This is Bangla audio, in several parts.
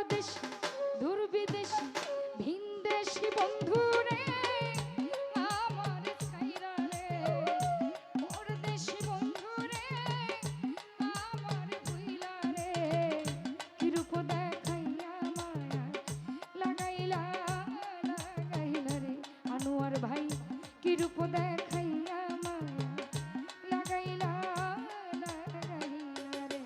পরদেশি দূর বিদেশি ভিনদেশি বন্ধু রে আমার ছাইরা রে, পরদেশি বন্ধু রে আমার ভুইলা রে, কিরূপ দেখাইয়া মায়া লাগাইলা লাগাইলা রে, আনোয়ার ভাই কিরূপ দেখাইয়া মায়া লাগাইলা লাগাইলা রে।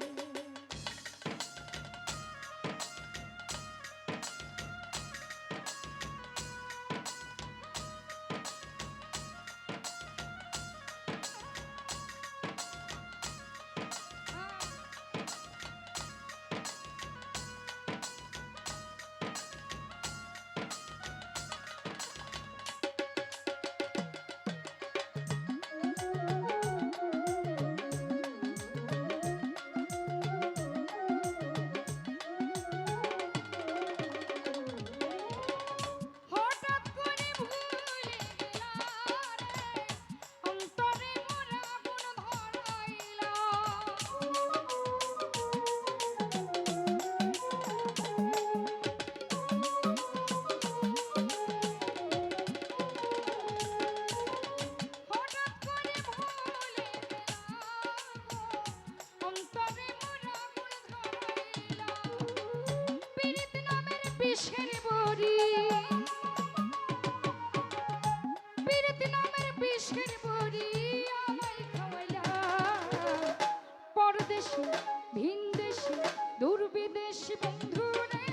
বিষের বড়ি পীড়িত নামের বিষের বড়ি আমায় খাওয়াইলা, পরদেশি ভিনদেশি দূর বিদেশি বন্ধু রে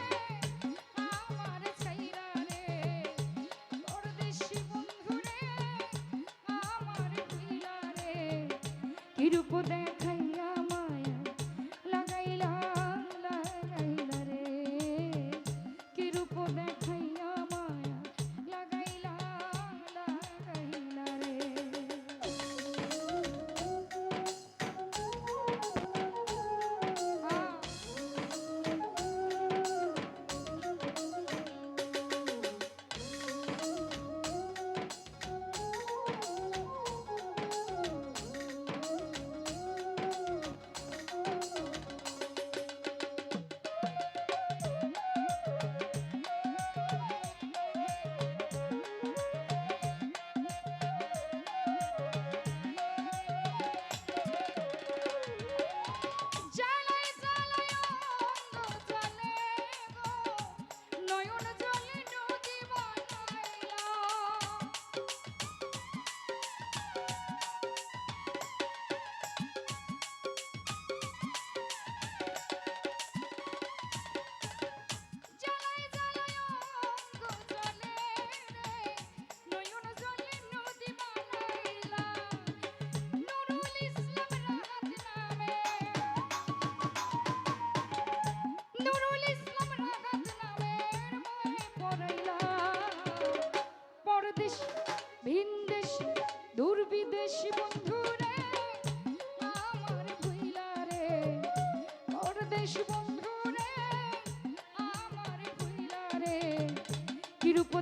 আমার ছাইরা রে, পরদেশি বন্ধু রে আমার ভুইলা রে, কিরূপ দেখাইয়া মায়া লাগাইলা লাগাইলা রে, কিরূপ দেখাইয়া মায়া লাগাইলা লাগাইলা রে। পরদেশি ভিনদেশি দূর বিদেশি বন্ধু রে আমার ভুইলা রে, পরদেশি বন্ধু রে আমার ভুইলা রে, কিরূপ